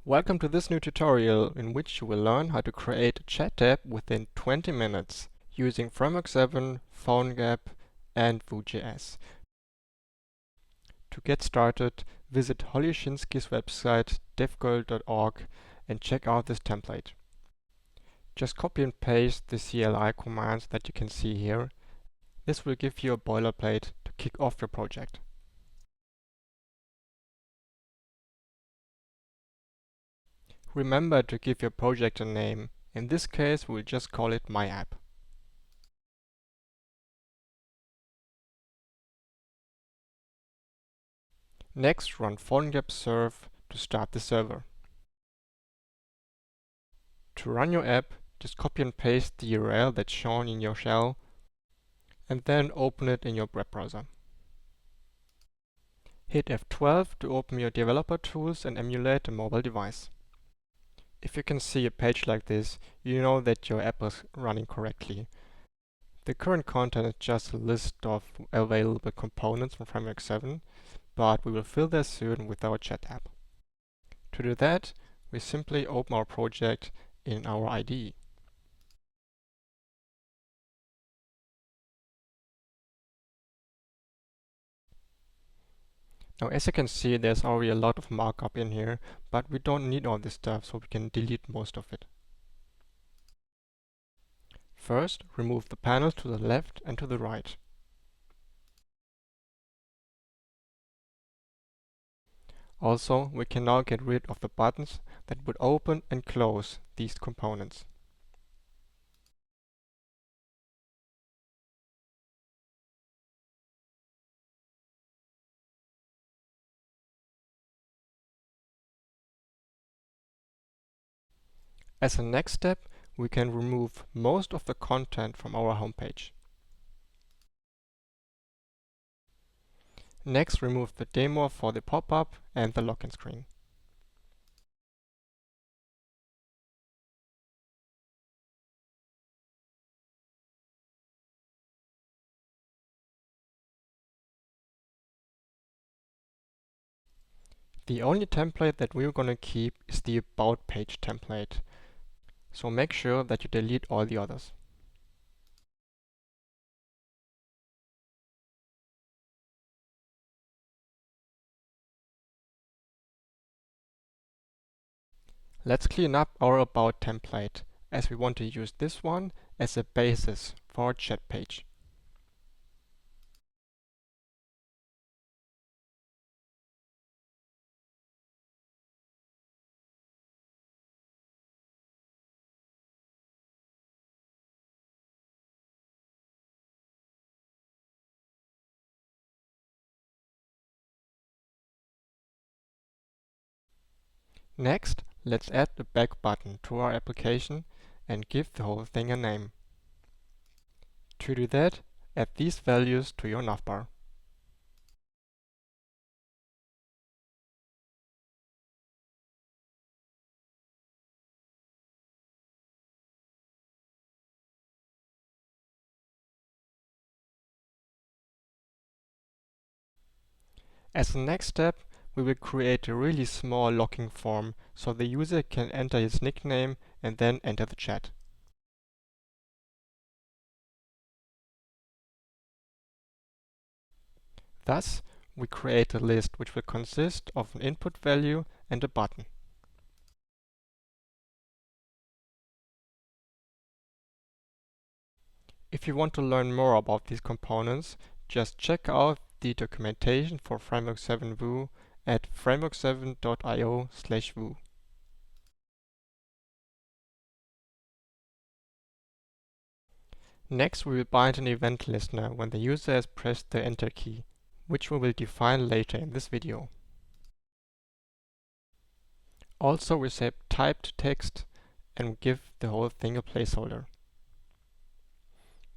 Welcome to this new tutorial in which you will learn how to create a chat tab within 20 minutes using Framework7, PhoneGap and Vue.js. To get started, visit Holly Shinsky's website devgirl.org and check out this template. Just copy and paste the CLI commands that you can see here. This will give you a boilerplate to kick off your project. Remember to give your project a name. In this case, we'll just call it My App. Next, run PhoneGap serve to start the server. To run your app, just copy and paste the URL that's shown in your shell and then open it in your web browser. Hit F12 to open your developer tools and emulate a mobile device. If you can see a page like this, you know that your app is running correctly. The current content is just a list of available components from Framework7, but we will fill this soon with our chat app. To do that, we simply open our project in our IDE. Now, as you can see, there's already a lot of markup in here, but we don't need all this stuff, so we can delete most of it. First, remove the panels to the left and to the right. Also, we can now get rid of the buttons that would open and close these components. As a next step, we can remove most of the content from our homepage. Next, remove the demo for the pop-up and the login screen. The only template that we're going to keep is the About page template, so make sure that you delete all the others. Let's clean up our About template, as we want to use this one as a basis for our chat page. Next, let's add the back button to our application and give the whole thing a name. To do that, add these values to your navbar. As a next step, we will create a really small login form so the user can enter his nickname and then enter the chat. Thus, we create a list which will consist of an input value and a button. If you want to learn more about these components, just check out the documentation for Framework7 Vue at framework7.io/Vue. Next, we will bind an event listener when the user has pressed the Enter key, which we will define later in this video. Also, we set type to text and give the whole thing a placeholder.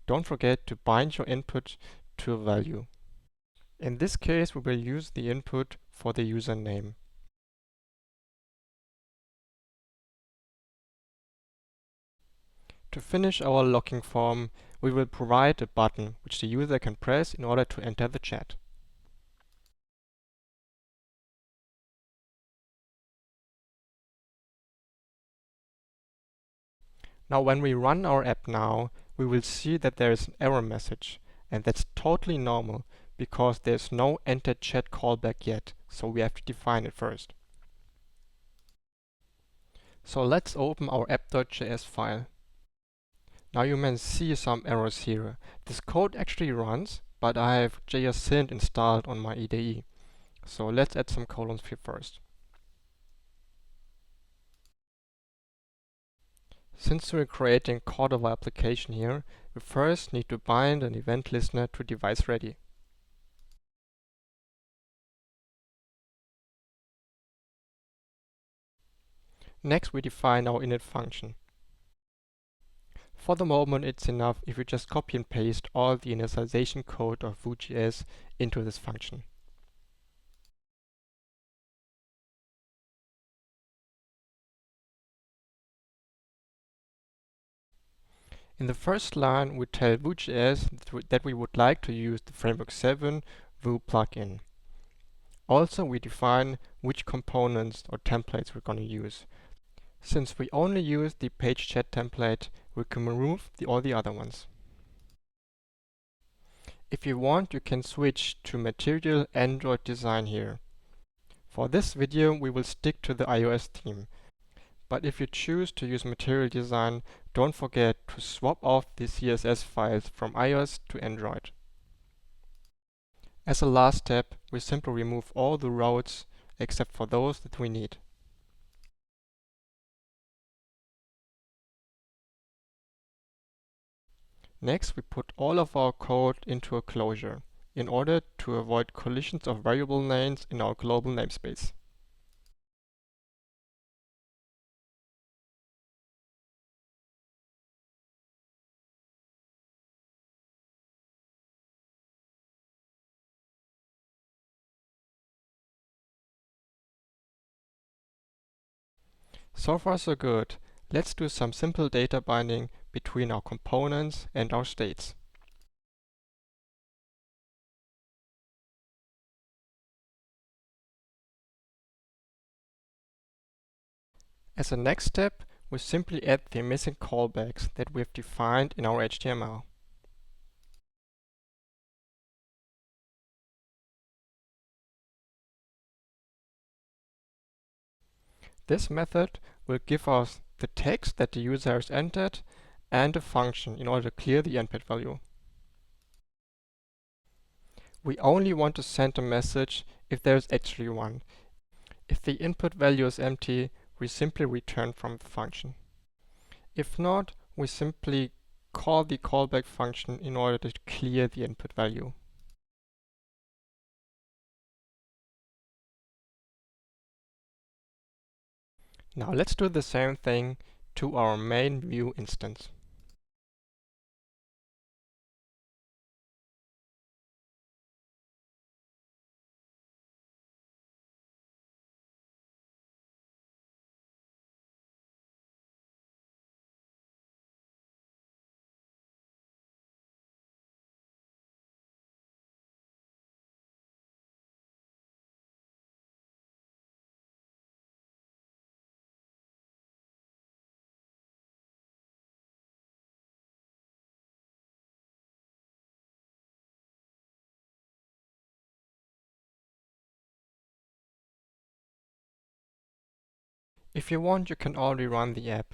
Don't forget to bind your input to a value. In this case, we will use the input for the username. To finish our login form, we will provide a button which the user can press in order to enter the chat. Now when we run our app now, we will see that there is an error message, and that's totally normal because there's no enter chat callback yet, so we have to define it first. So let's open our app.js file. Now you may see some errors here. This code actually runs, but I have JSynth installed on my IDE. So let's add some colons here first. Since we're creating a Cordova application here, we first need to bind an event listener to device ready. Next, we define our init function. For the moment, it's enough if we just copy and paste all the initialization code of Vue.js into this function. In the first line, we tell Vue.js that we would like to use the Framework7 Vue plugin. Also, we define which components or templates we're going to use. Since we only use the page chat template, we can remove all the other ones. If you want, you can switch to Material Android design here. For this video, we will stick to the iOS theme. But if you choose to use Material Design, don't forget to swap off the CSS files from iOS to Android. As a last step, we simply remove all the routes except for those that we need. Next, we put all of our code into a closure in order to avoid collisions of variable names in our global namespace. So far so good. Let's do some simple data binding between our components and our states. As a next step, we simply add the missing callbacks that we have defined in our HTML. This method will give us the text that the user has entered and a function in order to clear the input value. We only want to send a message if there is actually one. If the input value is empty, we simply return from the function. If not, we simply call the callback function in order to clear the input value. Now let's do the same thing to our main Vue instance. If you want, you can already run the app.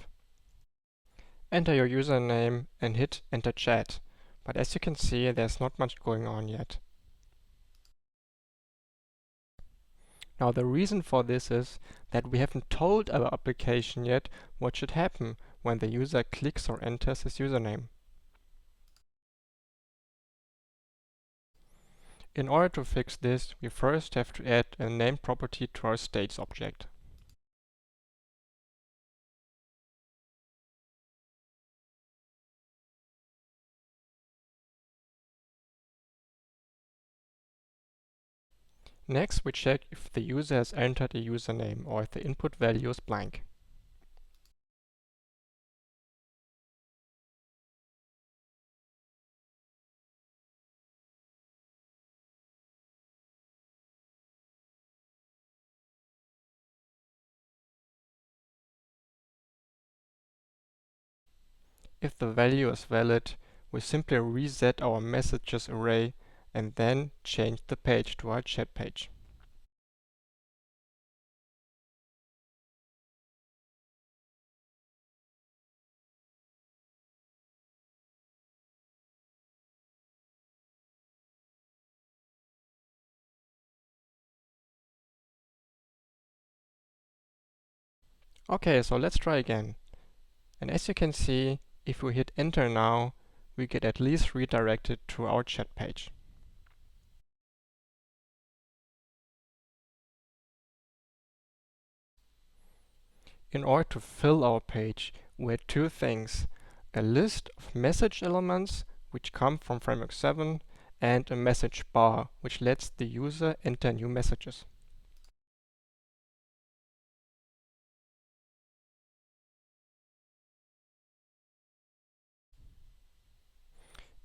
Enter your username and hit enter chat. But as you can see, there's not much going on yet. Now the reason for this is that we haven't told our application yet what should happen when the user clicks or enters his username. In order to fix this, we first have to add a name property to our states object. Next, we check if the user has entered a username or if the input value is blank. If the value is valid, we simply reset our messages array and then change the page to our chat page. Okay, so let's try again. And as you can see, if we hit enter now, we get at least redirected to our chat page. In order to fill our page, we had two things: a list of message elements which come from Framework 7 and a message bar which lets the user enter new messages.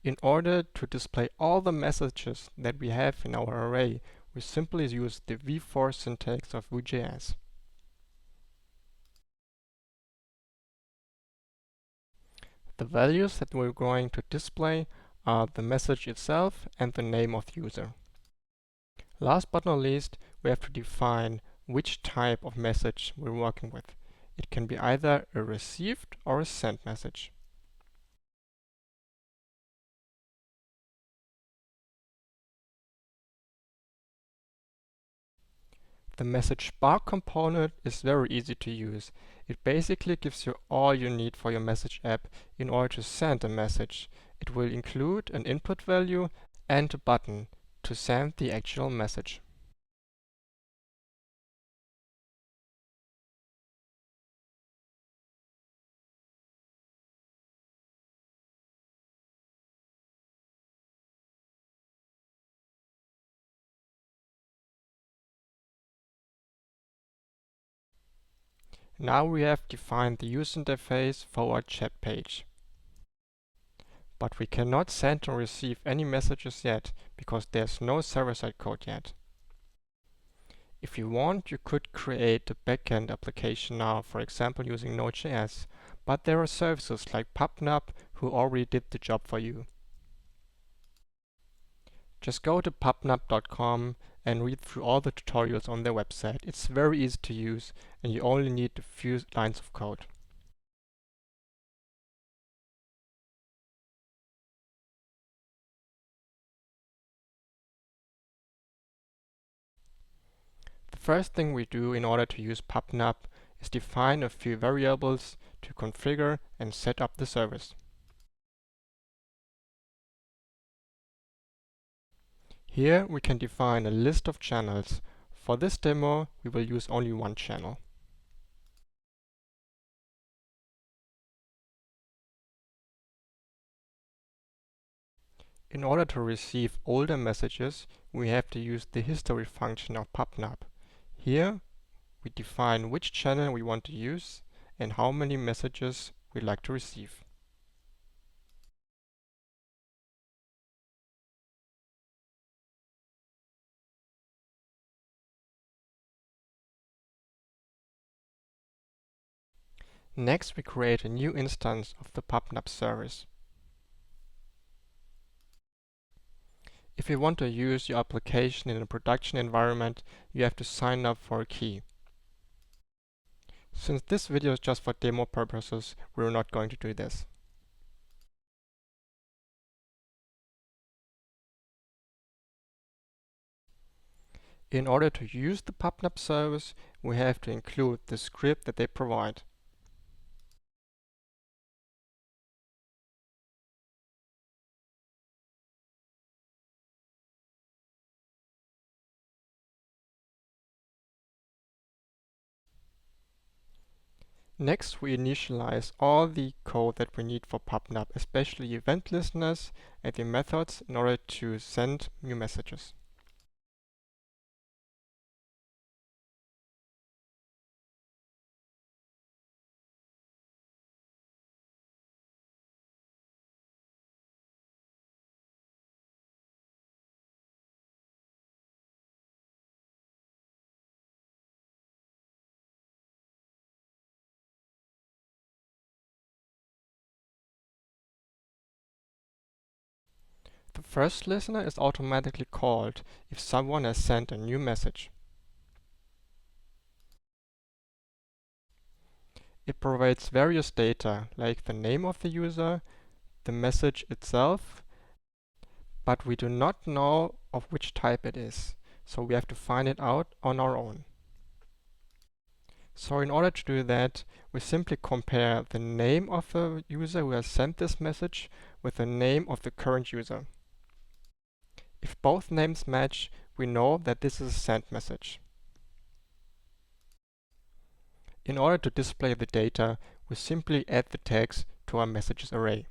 In order to display all the messages that we have in our array, we simply use the v-for syntax of Vue.js. The values that we're going to display are the message itself and the name of the user. Last but not least, we have to define which type of message we're working with. It can be either a received or a sent message. The message bar component is very easy to use. It basically gives you all you need for your message app in order to send a message. It will include an input value and a button to send the actual message. Now we have defined the user interface for our chat page. But we cannot send or receive any messages yet, because there's no server-side code yet. If you want, you could create a backend application now, for example using Node.js, but there are services like PubNub who already did the job for you. Just go to pubnub.com and read through all the tutorials on their website. It's very easy to use and you only need a few lines of code. The first thing we do in order to use PubNub is define a few variables to configure and set up the service. Here we can define a list of channels. For this demo, we will use only one channel. In order to receive older messages, we have to use the history function of PubNub. Here, we define which channel we want to use and how many messages we'd like to receive. Next, we create a new instance of the PubNub service. If you want to use your application in a production environment, you have to sign up for a key. Since this video is just for demo purposes, we're not going to do this. In order to use the PubNub service, we have to include the script that they provide. Next, we initialize all the code that we need for PubNub, especially event listeners and the methods in order to send new messages. The first listener is automatically called if someone has sent a new message. It provides various data like the name of the user, the message itself, but we do not know of which type it is, so we have to find it out on our own. So in order to do that, we simply compare the name of the user who has sent this message with the name of the current user. If both names match, we know that this is a sent message. In order to display the data, we simply add the tags to our messages array.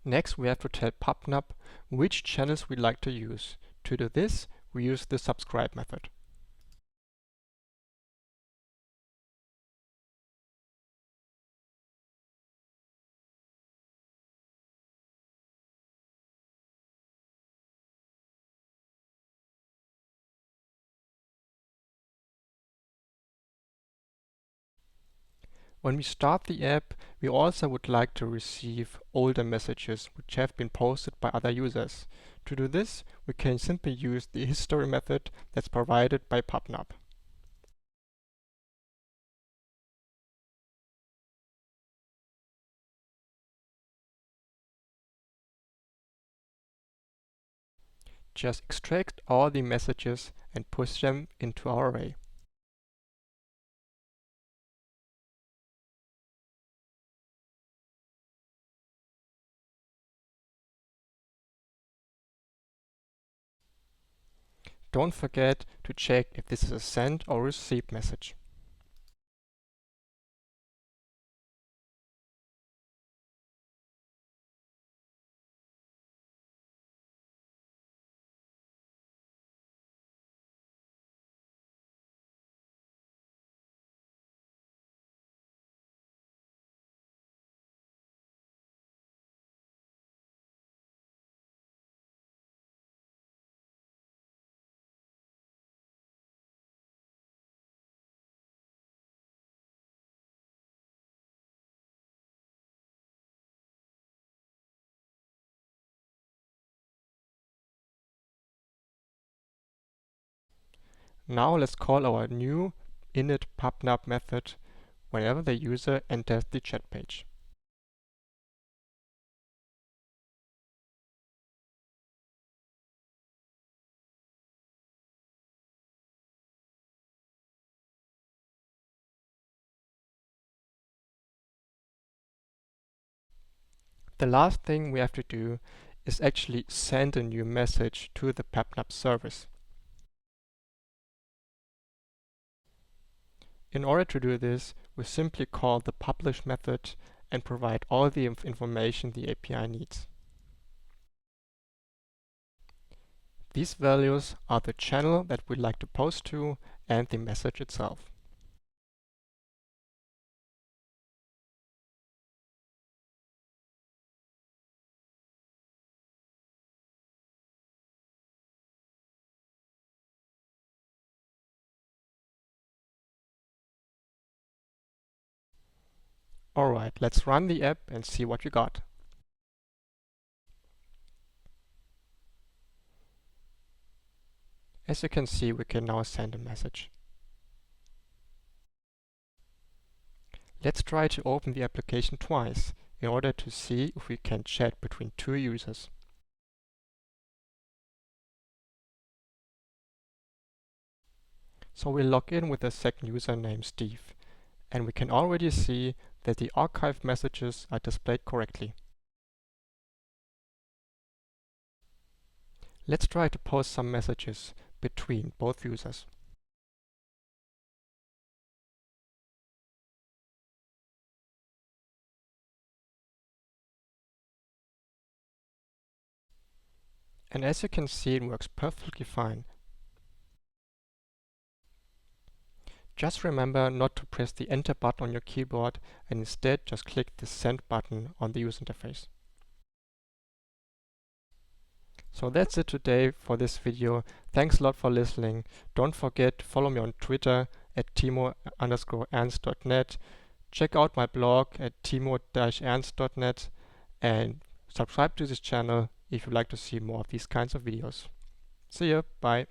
Next, we have to tell PubNub which channels we'd like to use. To do this, we use the subscribe method. When we start the app, we also would like to receive older messages which have been posted by other users. To do this, we can simply use the history method that's provided by PubNub. Just extract all the messages and push them into our array. Don't forget to check if this is a sent or received message. Now let's call our new init PubNub method whenever the user enters the chat page. The last thing we have to do is actually send a new message to the PubNub service. In order to do this, we simply call the publish method and provide all the information the API needs. These values are the channel that we'd like to post to and the message itself. Alright, let's run the app and see what we got. As you can see, we can now send a message. Let's try to open the application twice in order to see if we can chat between two users. So we log in with a second user named Steve, and we can already see that the archived messages are displayed correctly. Let's try to post some messages between both users. And as you can see, it works perfectly fine. Just remember not to press the Enter button on your keyboard and instead just click the Send button on the user interface. So that's it today for this video. Thanks a lot for listening. Don't forget to follow me on Twitter at timo_ernst.net. Check out my blog at timo-ernst.net and subscribe to this channel if you'd like to see more of these kinds of videos. See ya, bye.